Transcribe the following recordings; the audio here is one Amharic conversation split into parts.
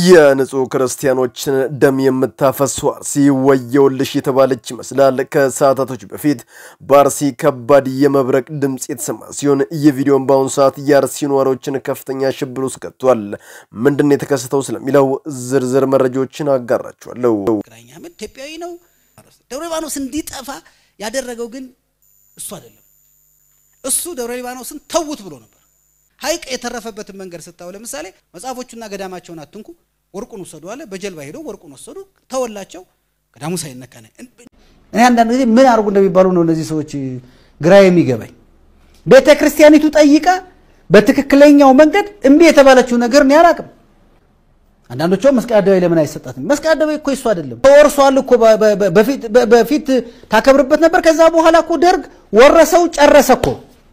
የንጹህ ክርስቲያኖችን ደም የምታፈሱ አርሲ ወየውልሽ የተባለች ይመስላል። ከሰዓታቶች በፊት በአርሲ ከባድ የመብረቅ ድምጽ የተሰማ ሲሆን የቪዲዮን በአሁኑ ሰዓት የአርሲ ነዋሪዎችን ከፍተኛ ሽብር ውስጥ ከቷል። ምንድነው የተከሰተው ስለሚለው ዝርዝር መረጃዎችን አጋራችኋለሁ። ግራኛ ምን ኢትዮጵያዊ ነው ደብረ ሊባኖስ እንዲጠፋ ያደረገው ግን እሱ አይደለም። እሱ ደብረ ሊባኖስን ተውት ብሎ ነበር። ሀይቅ የተረፈበትን መንገር ስታው ለምሳሌ መጻፎቹና ገዳማቸውን አትንኩ ወርቁን ወሰዱ አለ። በጀልባ ሄዶ ወርቁን ወሰዱ ተወላቸው ገዳሙ ሳይነካነ እኔ አንዳንድ ጊዜ ምን አርጉ እንደሚባሉ ነው እነዚህ ሰዎች ግራ የሚገባኝ። ቤተክርስቲያኒቱ ጠይቃ በትክክለኛው መንገድ እምቢ የተባለችው ነገር ነው ያራቅም። አንዳንዶቹ መስቀል አደባባይ ለምን አይሰጣትም? መስቀል አደባባይ እኮ እሱ አይደለም ተወርሷል እኮ በፊት ታከብርበት ነበር። ከዛ በኋላ እኮ ደርግ ወረሰው ጨረሰ እኮ።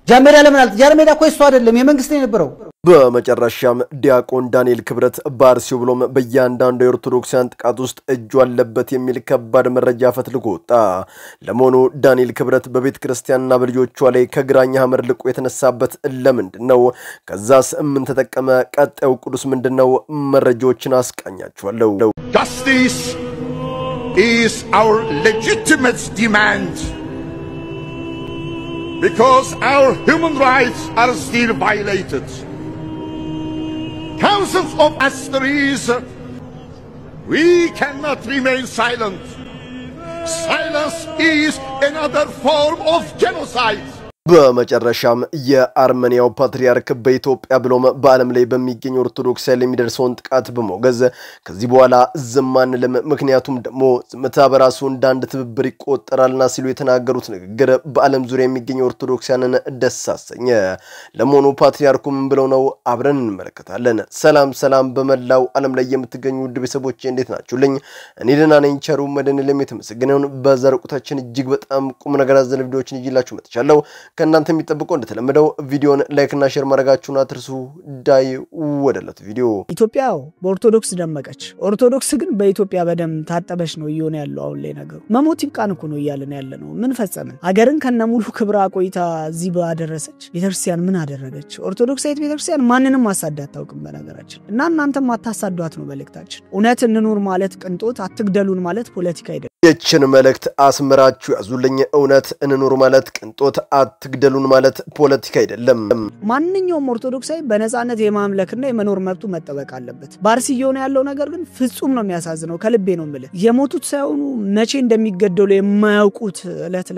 ጃሜዳ ለምን አልተ ጃሜዳ እኮ እሱ አይደለም የመንግስት ነው የነበረው። በመጨረሻም ዲያቆን ዳንኤል ክብረት በአርሲው ብሎም በእያንዳንዱ የኦርቶዶክሳን ጥቃት ውስጥ እጁ አለበት የሚል ከባድ መረጃ ፈትልኮ ወጣ። ለመሆኑ ዳንኤል ክብረት በቤተ ክርስቲያንና በልጆቿ ላይ ከግራኛ ሐመር ልቆ የተነሳበት ለምንድነው? ከዛስ ምን ተጠቀመ? ቀጣዩ ቅዱስ ምንድነው? መረጃዎችን አስቃኛችኋለሁ። Justice is our legitimate demand because our human rights are still violated. Thousands of mysteries, we cannot remain silent. Silence is another form of genocide. በመጨረሻም የአርሜኒያው ፓትሪያርክ በኢትዮጵያ ብሎም በዓለም ላይ በሚገኙ ኦርቶዶክስ ላይ የሚደርሰውን ጥቃት በመውገዝ ከዚህ በኋላ ዝም አንልም፣ ምክንያቱም ደግሞ ዝምታ በራሱ እንዳንድ ትብብር ይቆጠራልና ሲሉ የተናገሩት ንግግር በዓለም ዙሪያ የሚገኙ ኦርቶዶክሳንን ደስ አሰኘ። ለመሆኑ ፓትሪያርኩ ምን ብለው ነው? አብረን እንመለከታለን። ሰላም በመላው ዓለም ላይ የምትገኙ ውድ ቤተሰቦቼ እንዴት ናችሁልኝ? እኔ ደህና ነኝ። ቸሩ መድኃኔዓለም የተመሰገነውን በዘርቁታችን እጅግ በጣም ቁም ነገር አዘል ቪዲዮዎችን ይዤላችሁ መጥቻለሁ። ከእናንተ የሚጠብቀው እንደተለመደው ቪዲዮን ላይክ እና ሼር ማድረጋችሁን አትርሱ። ዳይ ወደለት ቪዲዮ። ኢትዮጵያ በኦርቶዶክስ ደመቀች። ኦርቶዶክስ ግን በኢትዮጵያ በደም ታጠበሽ ነው እየሆነ ያለው አሁን ላይ ነገር። መሞት ይብቃን እኮ ነው እያለን ያለነው። ምን ፈጸመን? ሀገርን ከነሙሉ ክብራ ቆይታ እዚህ ባደረሰች ቤተክርስቲያን ምን አደረገች? ኦርቶዶክሳዊት ቤተክርስቲያን ማንንም ማሳደድ አታውቅም በነገራችን። እና እናንተም ማታሳዷት ነው መልእክታችን። እውነት እንኑር ማለት ቅንጦት፣ አትግደሉን ማለት ፖለቲካ አይደለም። የችን መልእክት አስመራችሁ ያዙልኝ። እውነት እንኑር ማለት ቅንጦት፣ አትግደሉን ማለት ፖለቲካ አይደለም። ማንኛውም ኦርቶዶክሳዊ በነፃነት የማምለክና የመኖር መብቱ መጠበቅ አለበት። በአርሲ እየሆነ ያለው ነገር ግን ፍጹም ነው የሚያሳዝነው። ከልቤ ነው የምልህ። የሞቱት ሳይሆኑ መቼ እንደሚገደሉ የማያውቁት እለት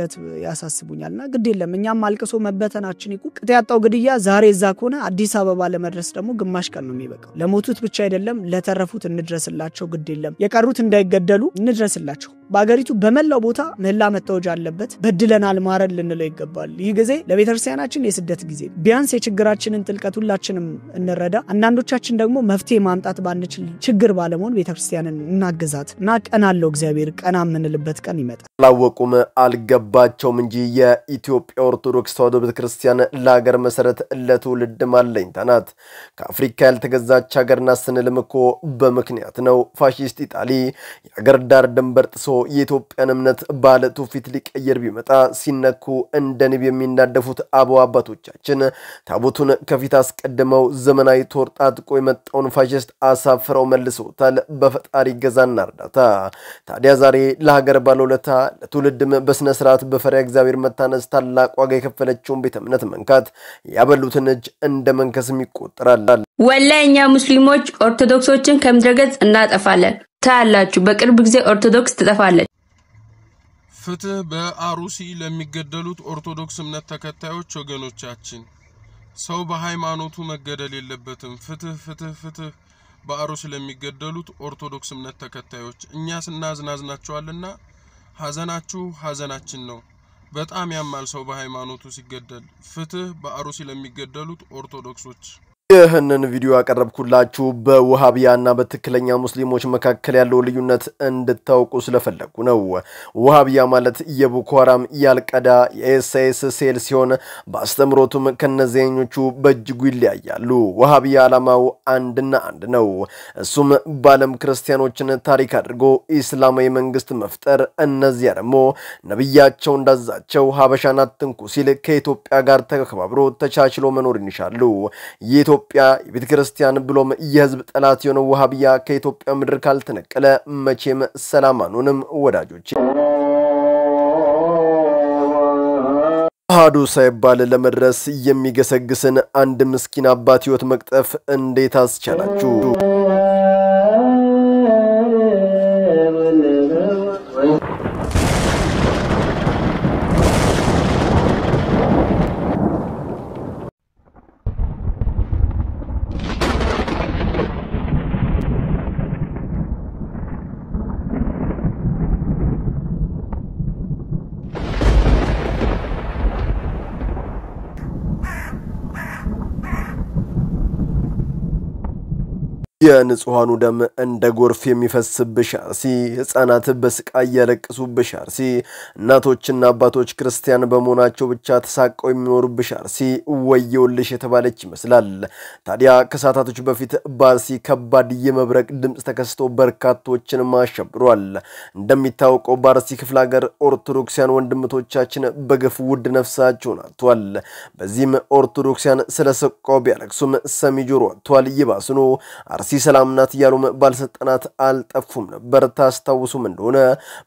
ያሳስቡኛልና ግድ የለም እኛም አልቅሶ መበተናችን ይቁ። ቅጥያጣው ግድያ ዛሬ እዛ ከሆነ አዲስ አበባ ለመድረስ ደግሞ ግማሽ ቀን ነው የሚበቃው። ለሞቱት ብቻ አይደለም ለተረፉት እንድረስላቸው። ግድ የለም የቀሩት እንዳይገደሉ እንድረስላቸው። በአገሪቱ በመላው ቦታ ምህላ መታወጅ አለበት። በድለናል ማረን ልንለው ይገባል። ይህ ጊዜ ለቤተክርስቲያናችን የስደት ጊዜ። ቢያንስ የችግራችንን ጥልቀት ሁላችንም እንረዳ። አንዳንዶቻችን ደግሞ መፍትሄ ማምጣት ባንችል ችግር ባለመሆን ቤተክርስቲያንን እናግዛት እና ቀናለው እግዚአብሔር ቀና ምንልበት ቀን ይመጣል። አላወቁም አልገባቸውም እንጂ የኢትዮጵያ ኦርቶዶክስ ተዋሕዶ ቤተክርስቲያን ለሀገር መሰረት ለትውልድ ማለኝታ ናት። ከአፍሪካ ያልተገዛች ሀገርና ስንልም እኮ በምክንያት ነው። ፋሺስት ኢጣሊ የሀገር ዳር ድንበር ጥሶ የኢትዮጵያን እምነት ባለ ትውፊት ሊቀየር ቢመጣ ሲነኩ እንደ ንብ የሚናደፉት አበው አባቶቻችን ታቦቱን ከፊት አስቀድመው ዘመናዊ ጦር ታጥቆ የመጣውን ፋሺስት አሳፍረው መልሰውታል። በፈጣሪ ገዛና እርዳታ። ታዲያ ዛሬ ለሀገር ባለውለታ ለትውልድም በስነ ስርዓት በፈሪያ እግዚአብሔር መታነስ ታላቅ ዋጋ የከፈለችውን ቤተ እምነት መንካት ያበሉትን እጅ እንደ መንከስም ይቆጠራል። ወላሂኛ ሙስሊሞች ኦርቶዶክሶችን ከምድረገጽ እናጠፋለን። ታላችሁ በቅርብ ጊዜ ኦርቶዶክስ ትጠፋለች። ፍትህ በአሩሲ ለሚገደሉት ኦርቶዶክስ እምነት ተከታዮች ወገኖቻችን። ሰው በሃይማኖቱ መገደል የለበትም። ፍትህ በአሩሲ ለሚገደሉት ኦርቶዶክስ እምነት ተከታዮች። እኛ ስናዝናዝናቸዋልና ሐዘናችሁ ሐዘናችን ነው። በጣም ያማል ሰው በሃይማኖቱ ሲገደል። ፍትህ በአሩሲ ለሚገደሉት ኦርቶዶክሶች። ይህንን ቪዲዮ ያቀረብኩላችሁ በውሃቢያና በትክክለኛ ሙስሊሞች መካከል ያለው ልዩነት እንድታውቁ ስለፈለኩ ነው። ውሃቢያ ማለት የቦኮ ሃራም ያልቀዳ የኤስኤስ ሴል ሲሆን በአስተምሮቱም ከነዚህኞቹ በእጅጉ ይለያያሉ። ውሃቢያ ዓላማው አንድና አንድ ነው። እሱም በዓለም ክርስቲያኖችን ታሪክ አድርጎ ኢስላማዊ መንግስት መፍጠር። እነዚያ ደግሞ ነብያቸው እንዳዛቸው ሀበሻን አትንኩ ሲል ከኢትዮጵያ ጋር ተከባብሮ ተቻችሎ መኖር ይሻሉ። የኢትዮጵያ የቤተ ክርስቲያን ብሎም የህዝብ ጠላት የሆነው ወሃቢያ ከኢትዮጵያ ምድር ካልተነቀለ መቼም ሰላም አንሆንም ወዳጆች። አሃዱ ሳይባል ለመድረስ የሚገሰግስን አንድ ምስኪን አባት ህይወት መቅጠፍ እንዴት አስቻላችሁ? የንጹሃኑ ደም እንደ ጎርፍ የሚፈስብሽ አርሲ፣ ህፃናት በስቃይ ያለቅሱብሽ አርሲ፣ እናቶችና አባቶች ክርስቲያን በመሆናቸው ብቻ ተሳቀው የሚኖሩብሽ አርሲ ወየውልሽ የተባለች ይመስላል። ታዲያ ከሰዓታቶች በፊት በአርሲ ከባድ የመብረቅ ድምጽ ተከስቶ በርካቶችን ማሸብሯል። እንደሚታወቀው በአርሲ ክፍለ ሀገር ኦርቶዶክሲያን ወንድምቶቻችን በግፍ ውድ ነፍሳቸውን አጥተዋል። በዚህም ኦርቶዶክሲያን ስለሰቆ ቢያለቅሱም ሰሚ ጆሮ አጥተዋል። ይባስኑ አርሲ ሰላም ናት ያሉም ባለስልጣናት አልጠፉም ነበር። ታስታውሱም እንደሆነ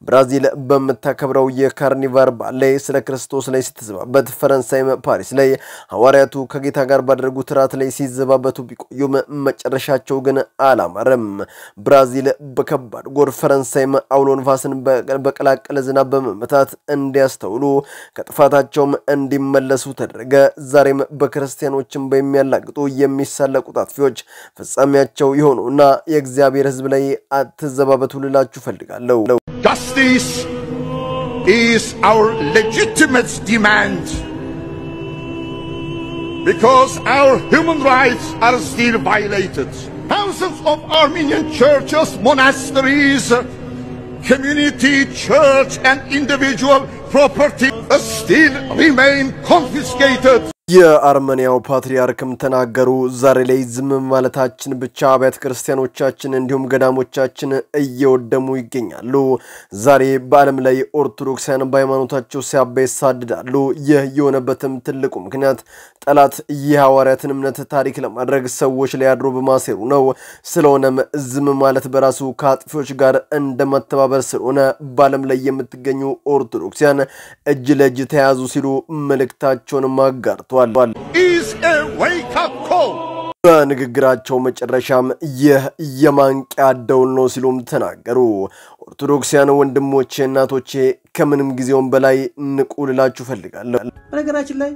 ብራዚል በመታከብረው የካርኒቫል በዓል ላይ ስለ ክርስቶስ ላይ ሲተዘባበት፣ ፈረንሳይም ፓሪስ ላይ ሐዋርያቱ ከጌታ ጋር ባደረጉት ራት ላይ ሲዘባበቱ ቢቆዩም መጨረሻቸው ግን አላማረም። ብራዚል በከባድ ጎርፍ፣ ፈረንሳይም አውሎ ንፋስን በቀላቀለ ዝናብ በመመታት እንዲያስተውሉ ከጥፋታቸውም እንዲመለሱ ተደረገ። ዛሬም በክርስቲያኖችም በሚያላግጡ የሚሳለቁ ጣጥፊዎች ፍጻሜያቸው ይሆኑና የእግዚአብሔር ሕዝብ ላይ አትዘባበቱ ልላችሁ ፈልጋለሁ። Justice is our legitimate demand because our human rights are still violated. Thousands of Armenian churches, monasteries, community, church and individual property still remain confiscated. የአርመኒያው ፓትሪያርክም ተናገሩ። ዛሬ ላይ ዝም ማለታችን ብቻ አብያተ ክርስቲያኖቻችን እንዲሁም ገዳሞቻችን እየወደሙ ይገኛሉ። ዛሬ በዓለም ላይ ኦርቶዶክሳውያን በሃይማኖታቸው ሲያሳድዳሉ። ይህ የሆነበትም ትልቁ ምክንያት ጠላት የሐዋርያትን እምነት ታሪክ ለማድረግ ሰዎች ላይ አድሮ በማሰሩ ነው። ስለሆነም ዝም ማለት በራሱ ከአጥፊዎች ጋር እንደመተባበር ስለሆነ በዓለም ላይ የምትገኙ ኦርቶዶክሳውያን እጅ ለእጅ ተያዙ ሲሉ መልእክታቸውን ማጋርተዋል። Is a wake-up call. በንግግራቸው መጨረሻም ይህ የማንቂያ ደውል ነው ሲሉም ተናገሩ። ኦርቶዶክሳውያን ወንድሞቼ እናቶቼ ከምንም ጊዜውም በላይ ንቁ ልላችሁ ፈልጋለሁ። በነገራችን ላይ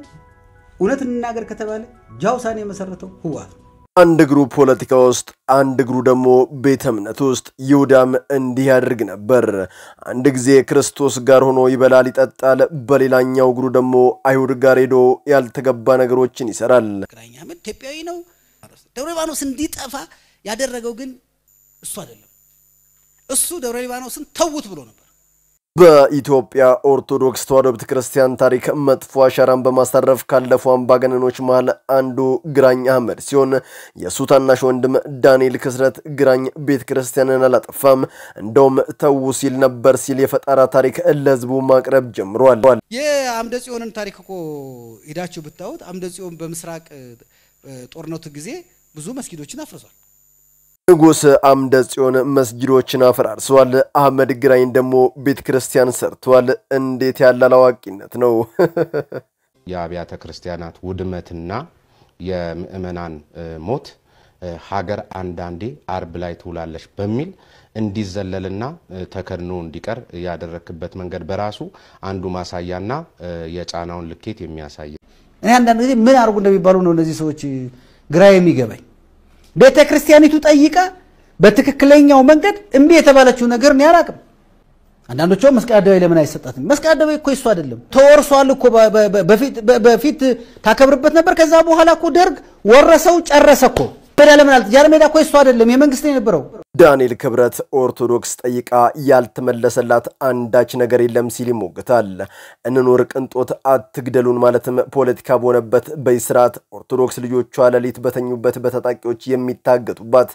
እውነት እንናገር ከተባለ ጃውሳን የመሰረተው ህወሓት አንድ እግሩ ፖለቲካ ውስጥ አንድ እግሩ ደግሞ ቤተ እምነት ውስጥ ይሁዳም እንዲህ ያድርግ ነበር። አንድ ጊዜ ክርስቶስ ጋር ሆኖ ይበላል ይጠጣል፣ በሌላኛው እግሩ ደግሞ አይሁድ ጋር ሄዶ ያልተገባ ነገሮችን ይሰራል። ግራኛ ምን ኢትዮጵያዊ ነው። ደብረ ሊባኖስ እንዲጠፋ ያደረገው ግን እሱ አይደለም። እሱ ደብረ ሊባኖስን ተውት ብሎ ነበር። በኢትዮጵያ ኦርቶዶክስ ተዋሕዶ ቤተክርስቲያን ታሪክ መጥፎ አሻራን በማሳረፍ ካለፉ አምባገነኖች መሃል አንዱ ግራኝ አህመድ ሲሆን የሱ ታናሽ ወንድም ዳንኤል ክስረት ግራኝ ቤተክርስቲያንን አላጠፋም እንደውም ተው ሲል ነበር ሲል የፈጣራ ታሪክ ለህዝቡ ማቅረብ ጀምሯል። የአምደ ጽዮንን ታሪክ እኮ ሄዳችሁ ብታዩት አምደ ጽዮን በምስራቅ ጦርነቱ ጊዜ ብዙ መስጊዶችን አፍርሷል። ንጉስ አምደ ጽዮን መስጊዶችን አፈራርሷል። አህመድ ግራኝ ደግሞ ቤተክርስቲያን ሰርቷል። እንዴት ያለ አላዋቂነት ነው! የአብያተ ክርስቲያናት ውድመትና የምእመናን ሞት ሀገር አንዳንዴ አርብ ላይ ትውላለች በሚል እንዲዘለልና ተከድኖ እንዲቀር ያደረክበት መንገድ በራሱ አንዱ ማሳያና የጫናውን ልኬት የሚያሳይ። እኔ አንዳንድ ጊዜ ምን አርጉ እንደሚባሉ ነው እነዚህ ሰዎች ግራ የሚገባኝ። ቤተ ክርስቲያኒቱ ጠይቃ በትክክለኛው መንገድ እምቢ የተባለችው ነገር ነው ያላቅም። አንዳንዶቹ መስቀል አደባባይ ለምን አይሰጣትም? መስቀል አደባባይ እኮ እሱ አይደለም ተወርሷል እኮ በፊት ታከብርበት ነበር። ከዛ በኋላ እኮ ደርግ ወረሰው ጨረሰ እኮ። ሜዳ ለምን አልተጃለ? ሜዳ እኮ እሱ አይደለም የመንግስት ነው የነበረው። ዳንኤል ክብረት ኦርቶዶክስ ጠይቃ ያልተመለሰላት አንዳች ነገር የለም ሲል ይሞግታል። እንኖር ቅንጦት አትግደሉን ማለትም ፖለቲካ በሆነበት በይስራት ኦርቶዶክስ ልጆቿ ሌሊት በተኙበት በታጣቂዎች የሚታገቱባት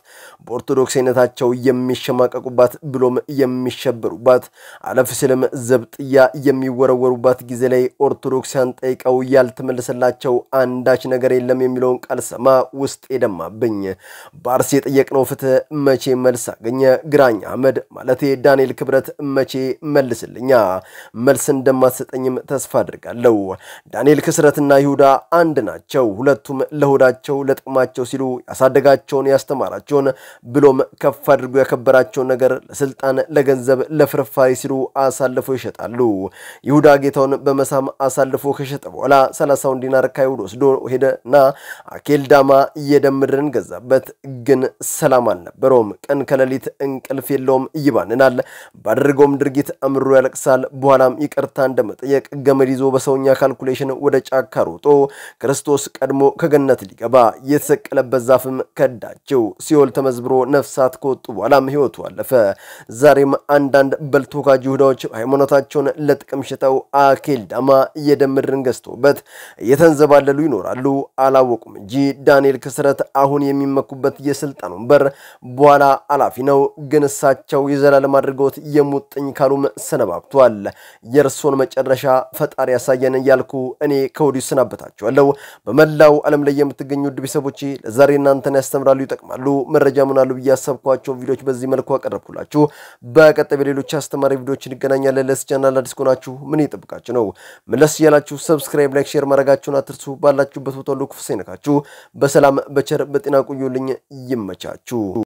በኦርቶዶክስነታቸው የሚሸማቀቁባት ብሎም የሚሸበሩባት አለፍ ሲልም ዘብጥያ የሚወረወሩባት ጊዜ ላይ ኦርቶዶክሳን ጠይቀው ያልተመለሰላቸው አንዳች ነገር የለም የሚለውን ቃል ሰማ ውስጥ የደማብኝ። ባርሲ የጠየቅነው ፍትህ መቼ መልስ አገኘ? ግራኝ አህመድ ማለቴ ዳንኤል ክብረት መቼ መልስልኛ? መልስ እንደማትሰጠኝም ተስፋ አድርጋለሁ። ዳንኤል ክስረትና ይሁዳ አንድ ናቸው። ሁለቱም ለሆዳቸው ለጥቅማቸው ሲሉ ያሳደጋቸውን ያስተማራቸውን ብሎም ከፍ አድርጎ ያከበራቸውን ነገር ለስልጣን ለገንዘብ ለፍርፋሪ ሲሉ አሳልፈው ይሸጣሉ። ይሁዳ ጌታውን በመሳም አሳልፎ ከሸጠ በኋላ 30 ዲናር ካይሁድ ወስዶ ሄደና አኬልዳማ የደምድርን ገዛበት። ግን ሰላም አልነበረውም። ቀን ከሌሊት እንቅልፍ የለውም፣ ይባንናል። ባደረገውም ድርጊት አምሮ ያለቅሳል። በኋላም ይቅርታ እንደመጠየቅ ገመድ ይዞ በሰውኛ ካልኩሌሽን ወደ ጫካ ሮጦ ክርስቶስ ቀድሞ ከገነት ሊገባ የተሰቀለበት ዛፍም ከዳቸው። ሲኦል ተመዝብሮ ነፍሳት ከወጡ በኋላም ህይወቱ አለፈ። ዛሬም አንዳንድ በልቶካጅ ይሁዳዎች ሃይማኖታቸውን ለጥቅም ሽጠው አኬልዳማ የደምድርን ገዝተውበት እየተንዘባለሉ ይኖራሉ። አላወቁም እንጂ ዳንኤል ክስረት አሁን የሚመኩበት የስልጣን ወንበር በኋላ አላፊ ነው። ግን እሳቸው የዘላለም አድርገውት የሙጥኝ ካሉም ሰነባብቷል። የእርሶን መጨረሻ ፈጣሪ ያሳየን እያልኩ እኔ ከወዲሁ ሰናበታችኋለሁ። በመላው ዓለም ላይ የምትገኙ ውድ ቤተሰቦቼ ለዛሬ እናንተን ያስተምራሉ፣ ይጠቅማሉ፣ መረጃ ምናሉ ብዬ ያሰብኳቸው ቪዲዮዎች በዚህ መልኩ አቀረብኩላችሁ። በቀጣይ በሌሎች አስተማሪ ቪዲዮዎች እንገናኛለን። ለዚህ ቻናል አዲስ ከሆናችሁ ምን ይጠብቃችሁ ነው? መለስ ያላችሁ ሰብስክራይብ፣ ላይክ፣ ሼር ማድረጋችሁን አትርሱ። ባላችሁበት ቦታ ሁሉ ክፉ ሳይነካችሁ በሰላም በቸር በጤና ቆዩልኝ። ይመቻችሁ።